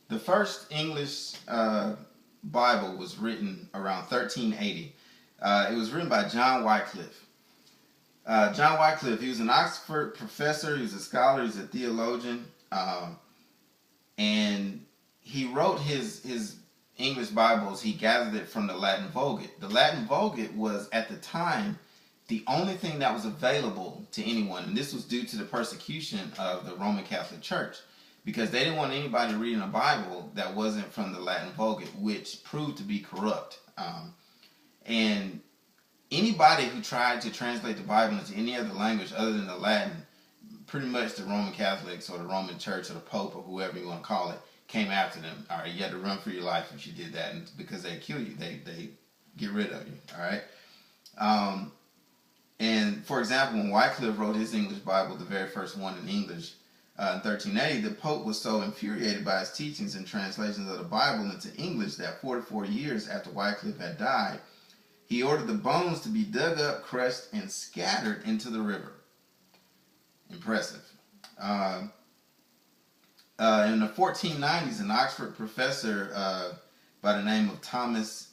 The first English Bible was written around 1380. It was written by John Wycliffe. John Wycliffe, he was an Oxford professor, he was a scholar, he was a theologian, and he wrote his English Bibles, he gathered it from the Latin Vulgate. The Latin Vulgate was, at the time, the only thing that was available to anyone, and this was due to the persecution of the Roman Catholic Church, because they didn't want anybody reading a Bible that wasn't from the Latin Vulgate, which proved to be corrupt. And anybody who tried to translate the Bible into any other language other than the Latin, pretty much the Roman Catholics or the Roman Church or the Pope or whoever you want to call it, came after them. All right, you had to run for your life if you did that, and because they kill you, they get rid of you. All right. And for example, when Wycliffe wrote his English Bible, the very first one in English, in 1380, the Pope was so infuriated by his teachings and translations of the Bible into English that 44 years after Wycliffe had died, he ordered the bones to be dug up, crushed, and scattered into the river. Impressive. In the 1490s, an Oxford professor by the name of Thomas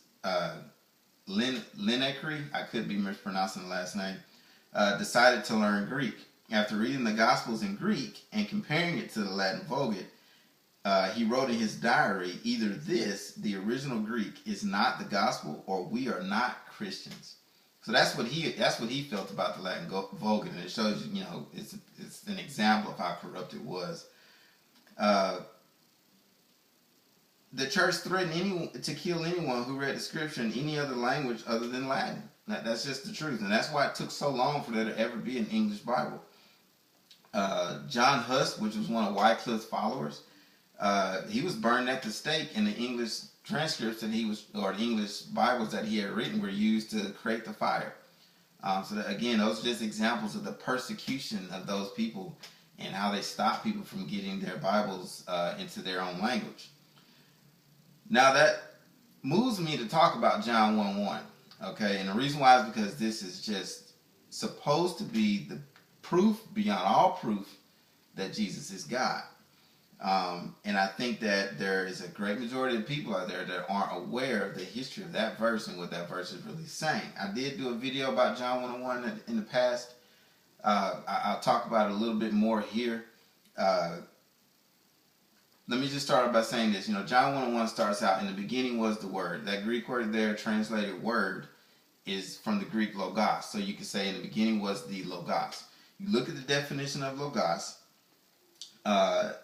Linacre, I could be mispronouncing the last name, decided to learn Greek. After reading the Gospels in Greek and comparing it to the Latin Vulgate, he wrote in his diary, either this, the original Greek, is not the Gospel, or we are not Christians. So that's what he felt about the Latin Vulgate, and it shows you, it's an example of how corrupt it was. The church threatened to kill anyone who read the scripture in any other language other than Latin. That's just the truth, and that's why it took so long for there to ever be an English Bible. John Huss, which was one of Wycliffe's followers, he was burned at the stake, and the English transcripts that the English Bibles that he had written were used to create the fire. So that, again, those are just examples of the persecution of those people and how they stopped people from getting their Bibles into their own language. Now that moves me to talk about John 1:1. Okay, and the reason why is because this is just supposed to be the proof beyond all proof that Jesus is God. And I think that there is a great majority of people out there that aren't aware of the history of that verse and what that verse is really saying. I did do a video about John 1:1 in the past. I'll talk about it a little bit more here. Let me just start by saying this. John 1:1 starts out, in the beginning was the Word. That Greek word there, translated word, is from the Greek logos. So you could say in the beginning was the logos. You look at the definition of logos, and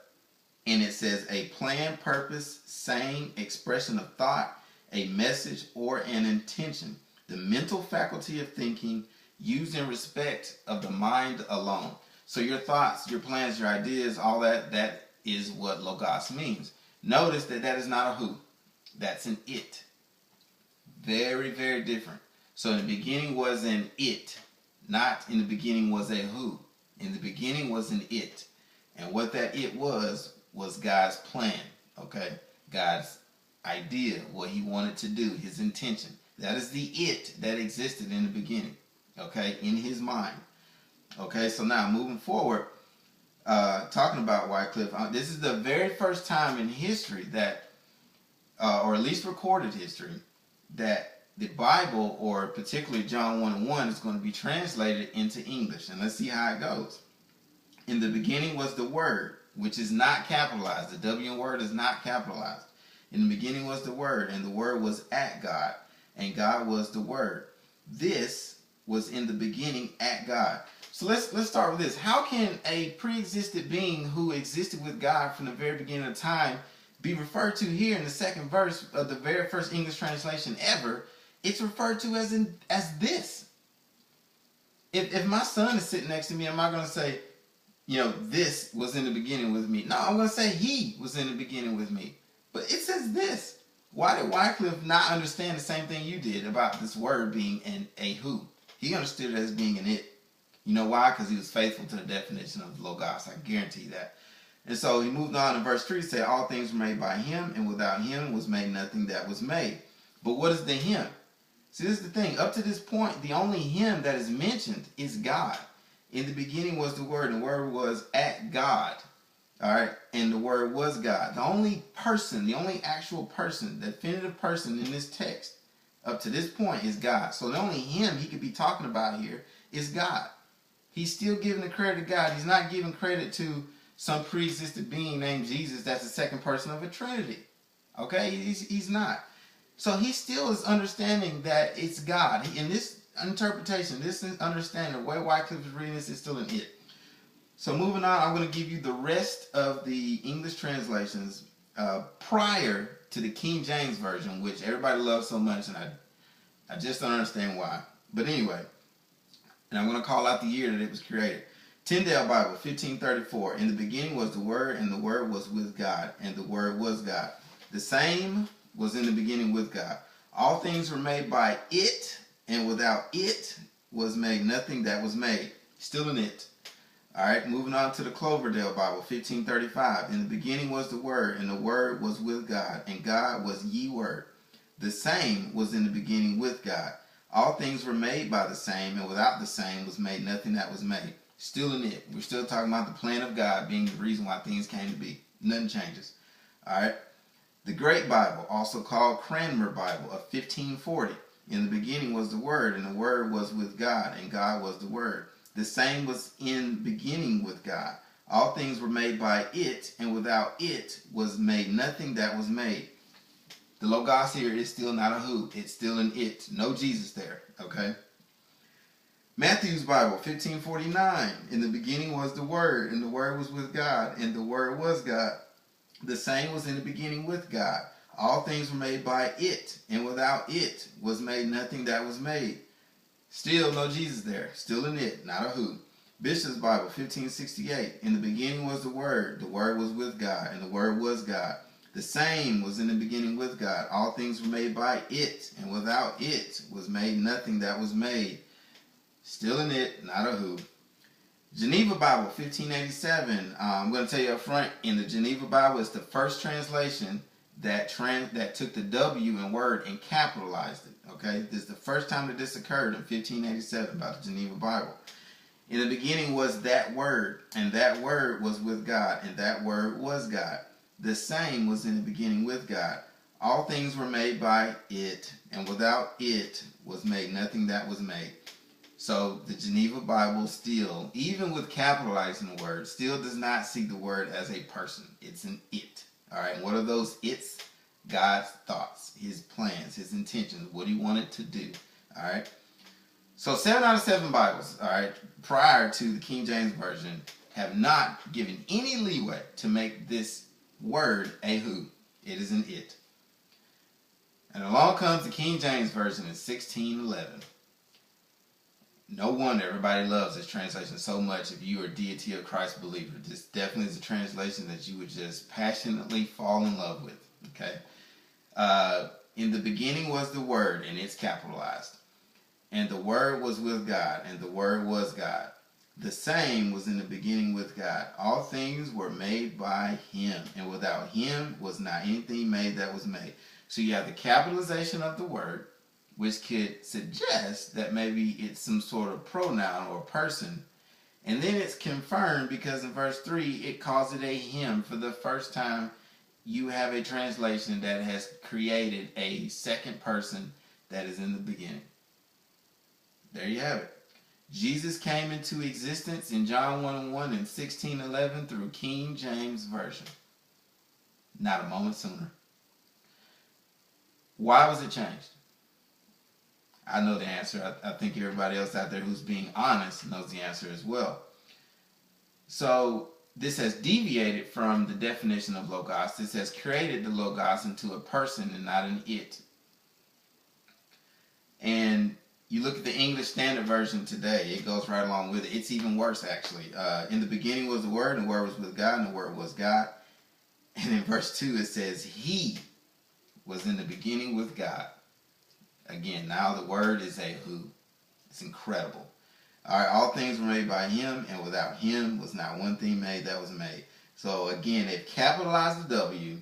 it says a plan, purpose, saying, expression of thought, a message, or an intention. The mental faculty of thinking used in respect of the mind alone. So your thoughts, your plans, your ideas, all that is what logos means. Notice that is not a who. That's an it. Very, very different. So in the beginning was an it. Not in the beginning was a who. In the beginning was an it. And what that it was God's plan. Okay? God's idea, what he wanted to do, his intention. That is the it that existed in the beginning. Okay? In his mind. Okay? So now moving forward, talking about Wycliffe, this is the very first time in history that, or at least recorded history, that the Bible, or particularly John 1:1, is going to be translated into English. And let's see how it goes. In the beginning was the Word, which is not capitalized. The W word is not capitalized. In the beginning was the Word, and the Word was at God, and God was the Word. This was in the beginning at God. So let's start with this. How can a pre-existed being who existed with God from the very beginning of time be referred to here in the second verse of the very first English translation ever? It's referred to as this. If my son is sitting next to me, am I going to say, this was in the beginning with me? No, I'm going to say he was in the beginning with me. But it says this. Why did Wycliffe not understand the same thing you did about this word being a who? He understood it as being an it. You know why? Because he was faithful to the definition of logos. I guarantee that. And so he moved on in verse 3 to say, all things were made by him, and without him was made nothing that was made. But what is the him? See, this is the thing. Up to this point, the only him that is mentioned is God. In the beginning was the Word, and the Word was at God. All right, and the Word was God. The only person, the only actual person, the definitive person in this text up to this point is God. So the only him he could be talking about here is God. He's still giving the credit to God. He's not giving credit to some pre-existent being named Jesus that's the second person of a Trinity. Okay, he's not. So he still is understanding that it's God. In this interpretation, this understanding, the way Wycliffe is reading this is still an it. So moving on, I'm going to give you the rest of the English translations prior to the King James Version, which everybody loves so much, and I just don't understand why. But anyway, and I'm going to call out the year that it was created. Tyndale Bible, 1534. In the beginning was the Word, and the Word was with God, and the Word was God. The same was in the beginning with God. All things were made by it, and without it was made nothing that was made. Still in it. All right, moving on to the Cloverdale Bible, 1535. In the beginning was the Word, and the Word was with God, and God was ye Word. The same was in the beginning with God. All things were made by the same, and without the same was made nothing that was made. Still in it. We're still talking about the plan of God being the reason why things came to be. Nothing changes. All right. The Great Bible, also called Cranmer Bible, of 1540. In the beginning was the Word, and the Word was with God, and God was the Word. The same was in beginning with God. All things were made by it, and without it was made nothing that was made. The Logos here is still not a who. It's still an it. No Jesus there. Okay? Matthew's Bible, 1549. In the beginning was the Word, and the Word was with God, and the Word was God. The same was in the beginning with God. All things were made by it, and without it was made nothing that was made. Still no Jesus there. Still an it, not a who. Bishop's Bible, 1568. In the beginning was the Word was with God, and the Word was God. The same was in the beginning with God. All things were made by it, and without it was made nothing that was made. Still an it, not a who. Geneva Bible, 1587. I'm going to tell you up front, in the Geneva Bible, it's the first translation that took the W in Word and capitalized it. Okay, this is the first time that this occurred in 1587 about the Geneva Bible. In the beginning was that Word, and that Word was with God, and that Word was God. The same was in the beginning with God. All things were made by it, and without it was made nothing that was made. So the Geneva Bible still, even with capitalizing the word, still does not see the word as a person. It's an it. All right. And what are those it's? God's thoughts, his plans, his intentions, what he wanted to do. All right. So 7 out of 7 Bibles, all right, prior to the King James Version, have not given any leeway to make this word a who. It is an it. And along comes the King James Version in 1611. No wonder everybody loves this translation so much if you are a deity of Christ believer. This definitely is a translation that you would just passionately fall in love with. Okay? In the beginning was the Word, and it's capitalized. And the Word was with God, and the Word was God. The same was in the beginning with God. All things were made by him, and without him was not anything made that was made. So you have the capitalization of the Word, which could suggest that maybe it's some sort of pronoun or person. And then it's confirmed because in verse 3, it calls it a him. For the first time, you have a translation that has created a second person that is in the beginning. There you have it. Jesus came into existence in John 1:1 and 1611 through King James Version. Not a moment sooner. Why was it changed? I know the answer. I think everybody else out there who's being honest knows the answer as well. So this has deviated from the definition of Logos. This has created the Logos into a person and not an it. And you look at the English Standard Version today, it goes right along with it. It's even worse, actually. In the beginning was the Word, and the Word was with God, and the Word was God. And in verse 2 it says, he was in the beginning with God. Again, now the word is a who. It's incredible. All right, all things were made by him, and without him was not one thing made that was made. So again, they've capitalized the W.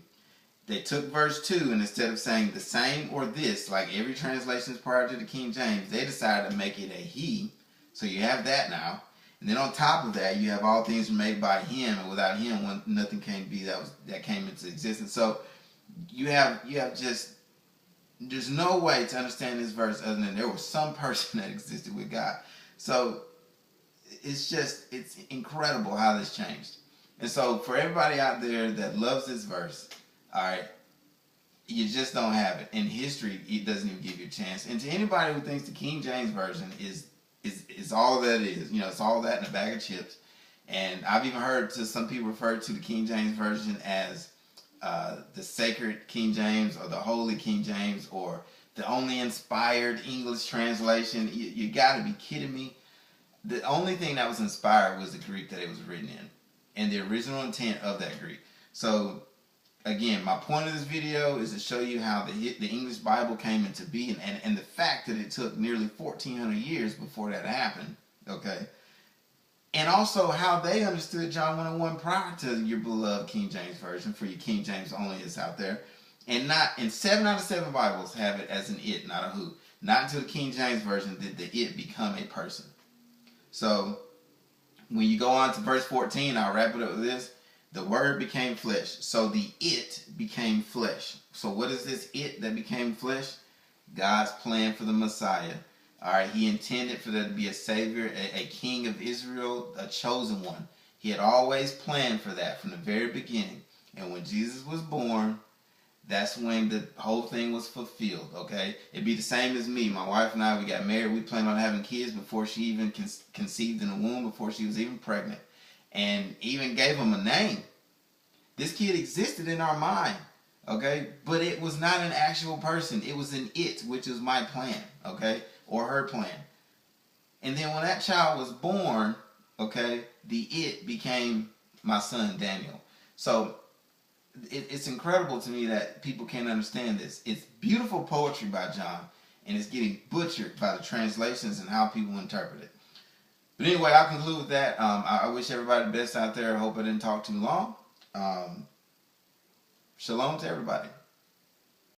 They took verse 2, and instead of saying the same or this, like every translation is prior to the King James, they decided to make it a he. So you have that now. And then on top of that, you have all things were made by him, and without him, nothing came to be that came into existence. So you have just, there's no way to understand this verse other than there was some person that existed with God. So it's incredible how this changed. And so for everybody out there that loves this verse, all right, you just don't have it. In history, it doesn't even give you a chance. And to anybody who thinks the King James Version is all that is, it's all that in a bag of chips. And I've even heard some people refer to the King James Version as the sacred King James, or the holy King James, or the only inspired English translation. You got to be kidding me. The only thing that was inspired was the Greek that it was written in, and the original intent of that Greek. So again, my point of this video is to show you how the English Bible came into being, and the fact that it took nearly 1,400 years before that happened, okay? And also how they understood John 1:1 prior to your beloved King James Version, for your King James onlyists out there. And 7 out of 7 Bibles have it as an it, not a who. Not until the King James Version did the it become a person. So when you go on to verse 14, I'll wrap it up with this. The Word became flesh. So the it became flesh. So what is this it that became flesh? God's plan for the Messiah. All right, he intended for there to be a Savior, a King of Israel, a chosen one. He had always planned for that from the very beginning. And when Jesus was born, that's when the whole thing was fulfilled, okay? It'd be the same as me. My wife and I, we got married. We planned on having kids before she even conceived in the womb, before she was even pregnant. And even gave him a name. This kid existed in our mind, okay? But it was not an actual person. It was an it, which is my plan, okay? Or her plan. And then when that child was born, okay, the it became my son, Daniel. So it's incredible to me that people can't understand this. It's beautiful poetry by John, and it's getting butchered by the translations and how people interpret it. But anyway, I'll conclude with that. I wish everybody the best out there. I hope I didn't talk too long. Shalom to everybody.